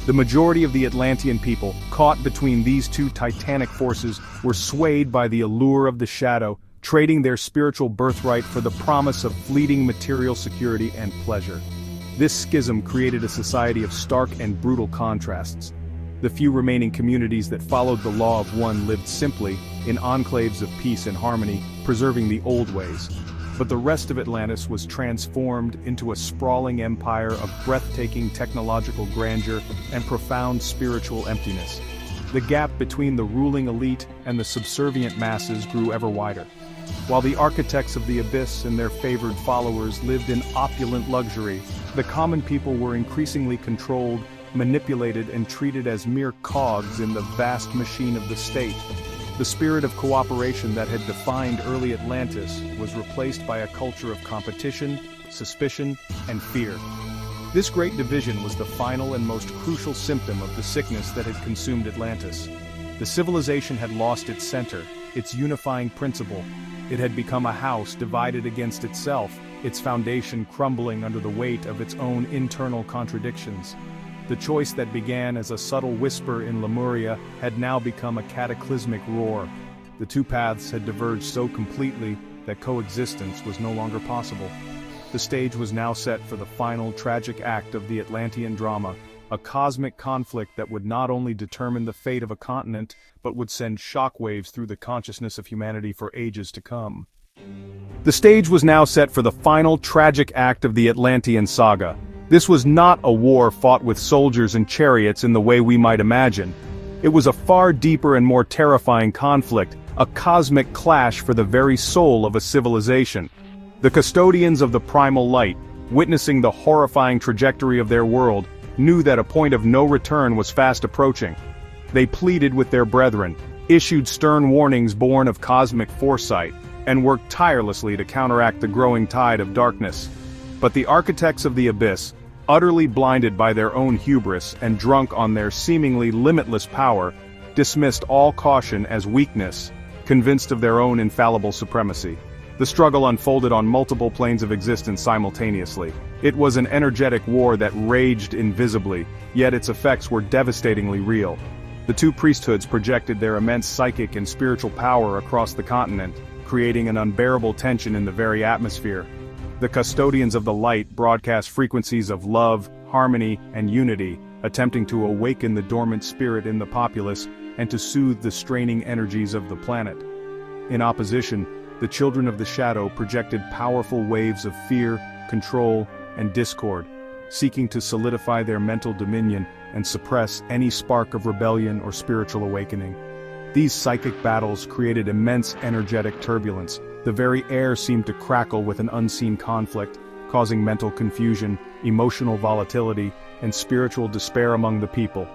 The majority of the Atlantean people, caught between these two titanic forces, were swayed by the allure of the shadow, trading their spiritual birthright for the promise of fleeting material security and pleasure. This schism created a society of stark and brutal contrasts. The few remaining communities that followed the law of one lived simply, in enclaves of peace and harmony, preserving the old ways. But the rest of Atlantis was transformed into a sprawling empire of breathtaking technological grandeur and profound spiritual emptiness. The gap between the ruling elite and the subservient masses grew ever wider. While the architects of the abyss and their favored followers lived in opulent luxury, the common people were increasingly controlled, manipulated, and treated as mere cogs in the vast machine of the state. The spirit of cooperation that had defined early Atlantis was replaced by a culture of competition, suspicion, and fear. This great division was the final and most crucial symptom of the sickness that had consumed Atlantis. The civilization had lost its center, its unifying principle. It had become a house divided against itself, its foundation crumbling under the weight of its own internal contradictions. The choice that began as a subtle whisper in Lemuria had now become a cataclysmic roar. The two paths had diverged so completely that coexistence was no longer possible. The stage was now set for the final tragic act of the Atlantean drama, a cosmic conflict that would not only determine the fate of a continent, but would send shockwaves through the consciousness of humanity for ages to come. The stage was now set for the final tragic act of the Atlantean saga. This was not a war fought with soldiers and chariots in the way we might imagine. It was a far deeper and more terrifying conflict, a cosmic clash for the very soul of a civilization. The custodians of the primal light, witnessing the horrifying trajectory of their world, knew that a point of no return was fast approaching. They pleaded with their brethren, issued stern warnings born of cosmic foresight, and worked tirelessly to counteract the growing tide of darkness. But the architects of the abyss, utterly blinded by their own hubris and drunk on their seemingly limitless power, dismissed all caution as weakness, convinced of their own infallible supremacy. The struggle unfolded on multiple planes of existence simultaneously. It was an energetic war that raged invisibly, yet its effects were devastatingly real. The two priesthoods projected their immense psychic and spiritual power across the continent, creating an unbearable tension in the very atmosphere. The custodians of the light broadcast frequencies of love, harmony, and unity, attempting to awaken the dormant spirit in the populace and to soothe the straining energies of the planet. In opposition, the children of the shadow projected powerful waves of fear, control, and discord, seeking to solidify their mental dominion and suppress any spark of rebellion or spiritual awakening. These psychic battles created immense energetic turbulence. The very air seemed to crackle with an unseen conflict, causing mental confusion, emotional volatility, and spiritual despair among the people.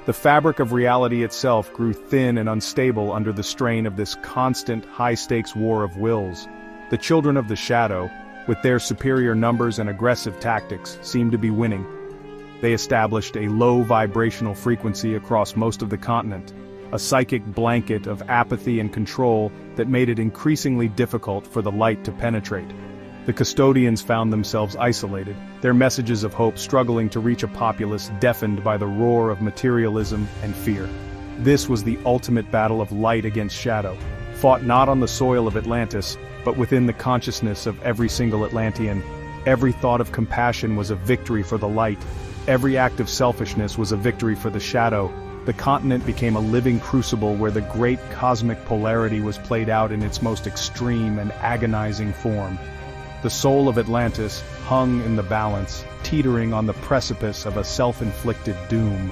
The fabric of reality itself grew thin and unstable under the strain of this constant, high-stakes war of wills. The children of the shadow, with their superior numbers and aggressive tactics, seemed to be winning. They established a low vibrational frequency across most of the continent, a psychic blanket of apathy and control that made it increasingly difficult for the light to penetrate. The custodians found themselves isolated, their messages of hope struggling to reach a populace deafened by the roar of materialism and fear. This was the ultimate battle of light against shadow, fought not on the soil of Atlantis, but within the consciousness of every single Atlantean. Every thought of compassion was a victory for the light. Every act of selfishness was a victory for the shadow. The continent became a living crucible where the great cosmic polarity was played out in its most extreme and agonizing form. The soul of Atlantis hung in the balance, teetering on the precipice of a self-inflicted doom.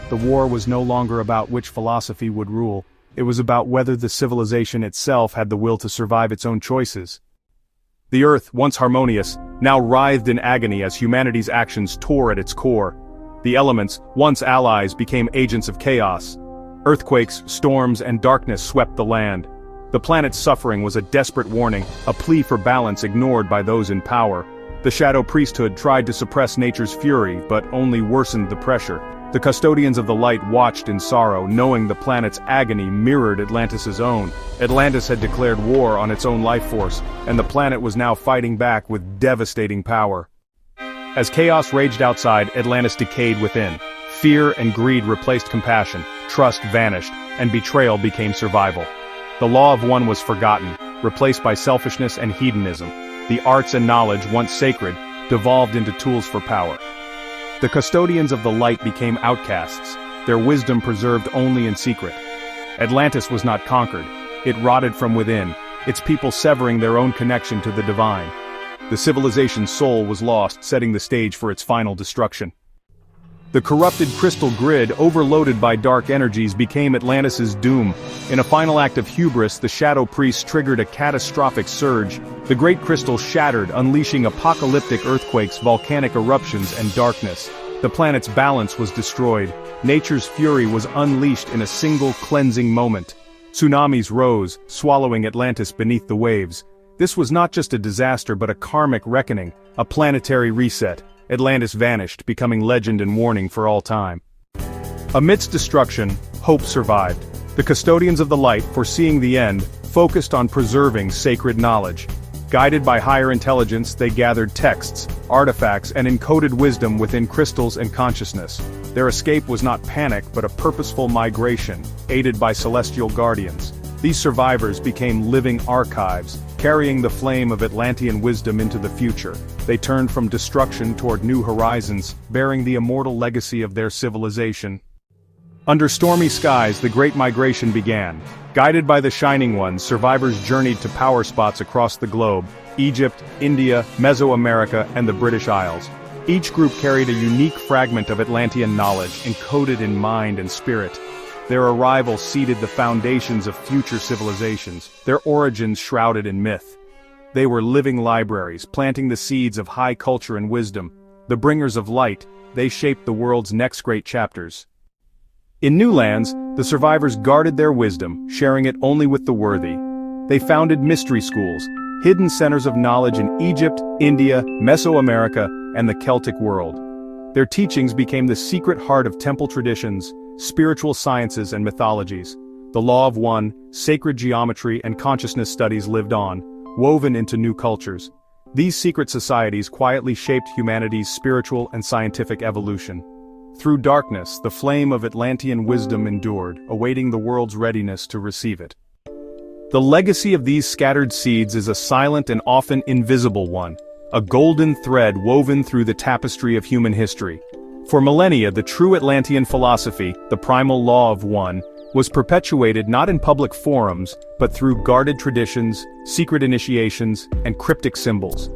The war was no longer about which philosophy would rule. It was about whether the civilization itself had the will to survive its own choices. The Earth, once harmonious, now writhed in agony as humanity's actions tore at its core. The elements, once allies, became agents of chaos. Earthquakes, storms, and darkness swept the land. The planet's suffering was a desperate warning, a plea for balance ignored by those in power. The Shadow Priesthood tried to suppress nature's fury, but only worsened the pressure. The custodians of the light watched in sorrow, knowing the planet's agony mirrored Atlantis' own. Atlantis had declared war on its own life force, and the planet was now fighting back with devastating power. As chaos raged outside, Atlantis decayed within. Fear and greed replaced compassion, trust vanished, and betrayal became survival. The Law of One was forgotten, replaced by selfishness and hedonism. The arts and knowledge, once sacred, devolved into tools for power. The custodians of the light became outcasts, their wisdom preserved only in secret. Atlantis was not conquered, it rotted from within, its people severing their own connection to the divine. The civilization's soul was lost, setting the stage for its final destruction. The corrupted crystal grid, overloaded by dark energies, became Atlantis' doom. In a final act of hubris, the Shadow Priests triggered a catastrophic surge. The great crystal shattered, unleashing apocalyptic earthquakes, volcanic eruptions, and darkness. The planet's balance was destroyed. Nature's fury was unleashed in a single cleansing moment. Tsunamis rose, swallowing Atlantis beneath the waves. This was not just a disaster but a karmic reckoning, a planetary reset. Atlantis vanished, becoming legend and warning for all time. Amidst destruction, hope survived. The custodians of the light, foreseeing the end, focused on preserving sacred knowledge. Guided by higher intelligence, they gathered texts, artifacts, and encoded wisdom within crystals and consciousness. Their escape was not panic but a purposeful migration, aided by celestial guardians. These survivors became living archives, carrying the flame of Atlantean wisdom into the future. They turned from destruction toward new horizons, bearing the immortal legacy of their civilization. Under stormy skies, the Great Migration began. Guided by the Shining Ones, survivors journeyed to power spots across the globe: Egypt, India, Mesoamerica, and the British Isles. Each group carried a unique fragment of Atlantean knowledge, encoded in mind and spirit. Their arrival seeded the foundations of future civilizations, their origins shrouded in myth. They were living libraries, planting the seeds of high culture and wisdom. The bringers of light, they shaped the world's next great chapters. In new lands, the survivors guarded their wisdom, sharing it only with the worthy. They founded mystery schools, hidden centers of knowledge in Egypt, India, Mesoamerica, and the Celtic world. Their teachings became the secret heart of temple traditions, spiritual sciences and mythologies. The Law of One, sacred geometry and consciousness studies lived on, woven into new cultures. These secret societies quietly shaped humanity's spiritual and scientific evolution. Through darkness, the flame of Atlantean wisdom endured, awaiting the world's readiness to receive it. The legacy of these scattered seeds is a silent and often invisible one, a golden thread woven through the tapestry of human history. For millennia, the true Atlantean philosophy, the Primal Law of One, was perpetuated not in public forums, but through guarded traditions, secret initiations, and cryptic symbols.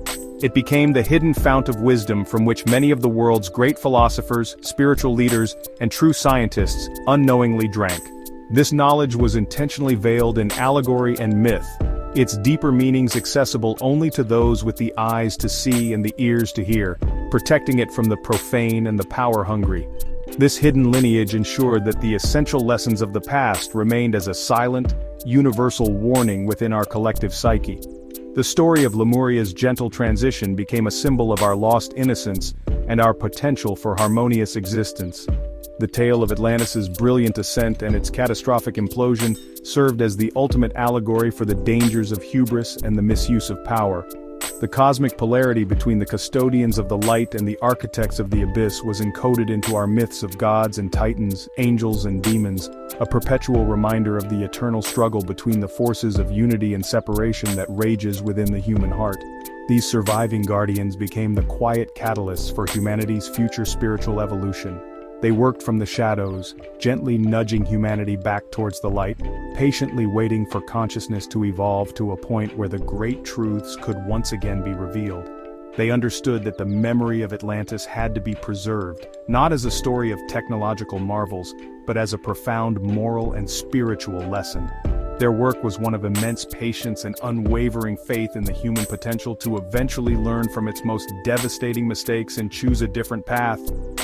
It became the hidden fount of wisdom from which many of the world's great philosophers, spiritual leaders, and true scientists unknowingly drank. This knowledge was intentionally veiled in allegory and myth, its deeper meanings accessible only to those with the eyes to see and the ears to hear, protecting it from the profane and the power-hungry. This hidden lineage ensured that the essential lessons of the past remained as a silent, universal warning within our collective psyche. The story of Lemuria's gentle transition became a symbol of our lost innocence and our potential for harmonious existence. The tale of Atlantis' brilliant ascent and its catastrophic implosion served as the ultimate allegory for the dangers of hubris and the misuse of power. The cosmic polarity between the custodians of the light and the architects of the abyss was encoded into our myths of gods and titans, angels and demons, a perpetual reminder of the eternal struggle between the forces of unity and separation that rages within the human heart. These surviving guardians became the quiet catalysts for humanity's future spiritual evolution. They worked from the shadows, gently nudging humanity back towards the light, patiently waiting for consciousness to evolve to a point where the great truths could once again be revealed. They understood that the memory of Atlantis had to be preserved, not as a story of technological marvels, but as a profound moral and spiritual lesson. Their work was one of immense patience and unwavering faith in the human potential to eventually learn from its most devastating mistakes and choose a different path.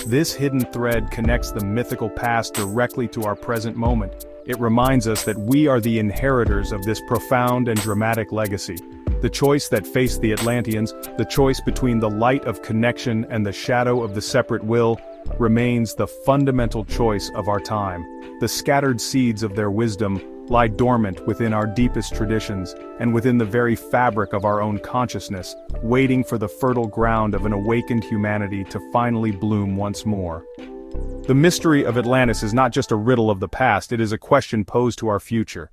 This hidden thread connects the mythical past directly to our present moment. It reminds us that we are the inheritors of this profound and dramatic legacy. The choice that faced the Atlanteans, the choice between the light of connection and the shadow of the separate will, remains the fundamental choice of our time. The scattered seeds of their wisdom lie dormant within our deepest traditions and within the very fabric of our own consciousness, waiting for the fertile ground of an awakened humanity to finally bloom once more. The mystery of Atlantis is not just a riddle of the past, it is a question posed to our future.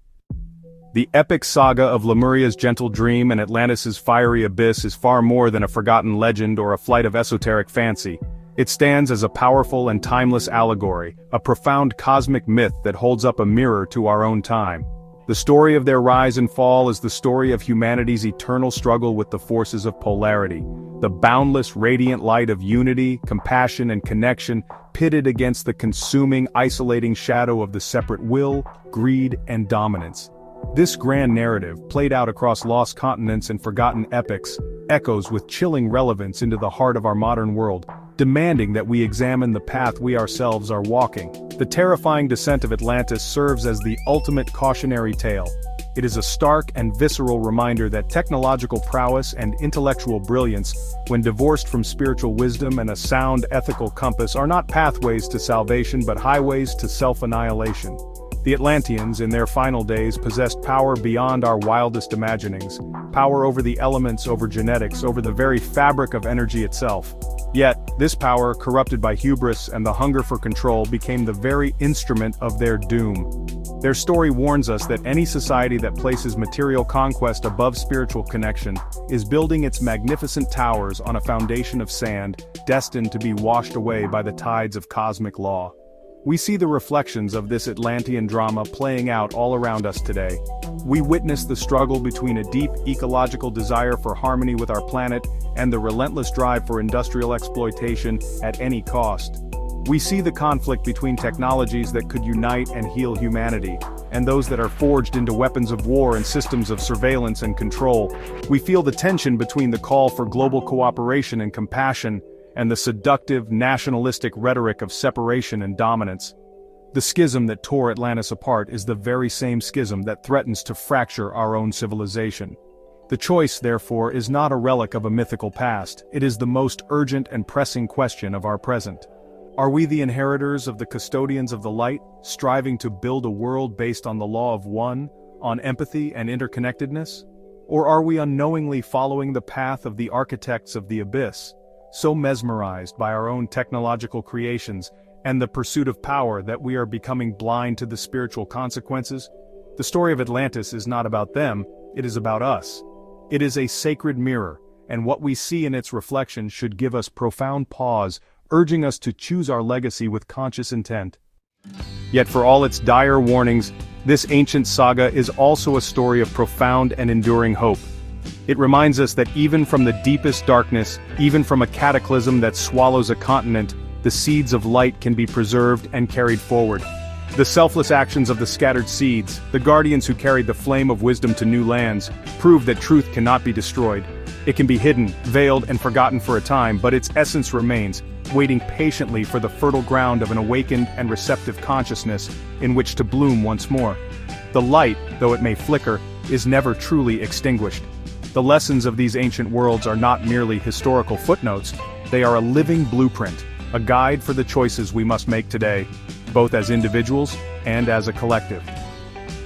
The epic saga of Lemuria's gentle dream and Atlantis' fiery abyss is far more than a forgotten legend or a flight of esoteric fancy. It stands as a powerful and timeless allegory, a profound cosmic myth that holds up a mirror to our own time. The story of their rise and fall is the story of humanity's eternal struggle with the forces of polarity, the boundless radiant light of unity, compassion and connection pitted against the consuming, isolating shadow of the separate will, greed and dominance. This grand narrative, played out across lost continents and forgotten epics, echoes with chilling relevance into the heart of our modern world, demanding that we examine the path we ourselves are walking. The terrifying descent of Atlantis serves as the ultimate cautionary tale. It is a stark and visceral reminder that technological prowess and intellectual brilliance, when divorced from spiritual wisdom and a sound ethical compass, are not pathways to salvation but highways to self-annihilation. The Atlanteans, in their final days, possessed power beyond our wildest imaginings, power over the elements, over genetics, over the very fabric of energy itself. Yet, this power, corrupted by hubris and the hunger for control, became the very instrument of their doom. Their story warns us that any society that places material conquest above spiritual connection is building its magnificent towers on a foundation of sand, destined to be washed away by the tides of cosmic law. We see the reflections of this Atlantean drama playing out all around us today. We witness the struggle between a deep ecological desire for harmony with our planet and the relentless drive for industrial exploitation at any cost. We see the conflict between technologies that could unite and heal humanity, and those that are forged into weapons of war and systems of surveillance and control. We feel the tension between the call for global cooperation and compassion, and the seductive, nationalistic rhetoric of separation and dominance. The schism that tore Atlantis apart is the very same schism that threatens to fracture our own civilization. The choice, therefore, is not a relic of a mythical past, it is the most urgent and pressing question of our present. Are we the inheritors of the custodians of the light, striving to build a world based on the law of one, on empathy and interconnectedness? Or are we unknowingly following the path of the architects of the abyss, so mesmerized by our own technological creations and the pursuit of power that we are becoming blind to the spiritual consequences? The story of Atlantis is not about them, it is about us. It is a sacred mirror, and what we see in its reflection should give us profound pause, urging us to choose our legacy with conscious intent. Yet for all its dire warnings, this ancient saga is also a story of profound and enduring hope. It reminds us that even from the deepest darkness, even from a cataclysm that swallows a continent, the seeds of light can be preserved and carried forward. The selfless actions of the scattered seeds, the guardians who carried the flame of wisdom to new lands, prove that truth cannot be destroyed. It can be hidden, veiled, and forgotten for a time, but its essence remains, waiting patiently for the fertile ground of an awakened and receptive consciousness in which to bloom once more. The light, though it may flicker, is never truly extinguished. The lessons of these ancient worlds are not merely historical footnotes, they are a living blueprint, a guide for the choices we must make today, both as individuals and as a collective.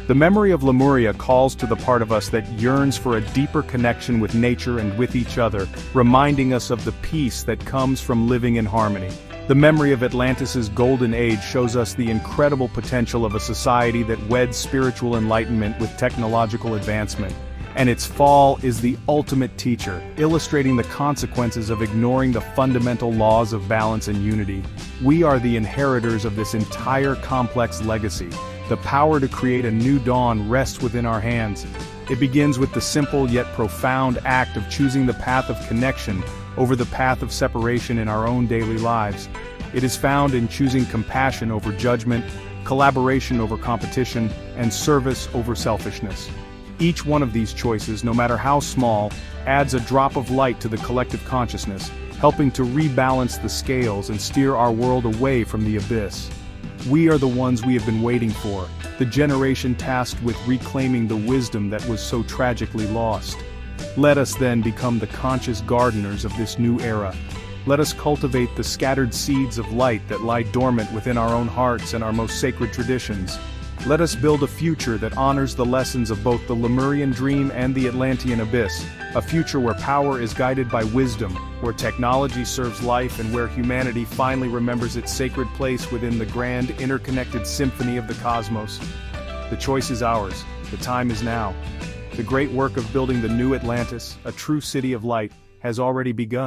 The memory of Lemuria calls to the part of us that yearns for a deeper connection with nature and with each other, reminding us of the peace that comes from living in harmony. The memory of Atlantis' golden age shows us the incredible potential of a society that weds spiritual enlightenment with technological advancement. And its fall is the ultimate teacher, illustrating the consequences of ignoring the fundamental laws of balance and unity. We are the inheritors of this entire complex legacy. The power to create a new dawn rests within our hands. It begins with the simple yet profound act of choosing the path of connection over the path of separation in our own daily lives. It is found in choosing compassion over judgment, collaboration over competition, and service over selfishness. Each one of these choices, no matter how small, adds a drop of light to the collective consciousness, helping to rebalance the scales and steer our world away from the abyss. We are the ones we have been waiting for, the generation tasked with reclaiming the wisdom that was so tragically lost. Let us then become the conscious gardeners of this new era. Let us cultivate the scattered seeds of light that lie dormant within our own hearts and our most sacred traditions. Let us build a future that honors the lessons of both the Lemurian dream and the Atlantean abyss, a future where power is guided by wisdom, where technology serves life, and where humanity finally remembers its sacred place within the grand, interconnected symphony of the cosmos. The choice is ours. The time is now. The great work of building the new Atlantis, a true city of light, has already begun.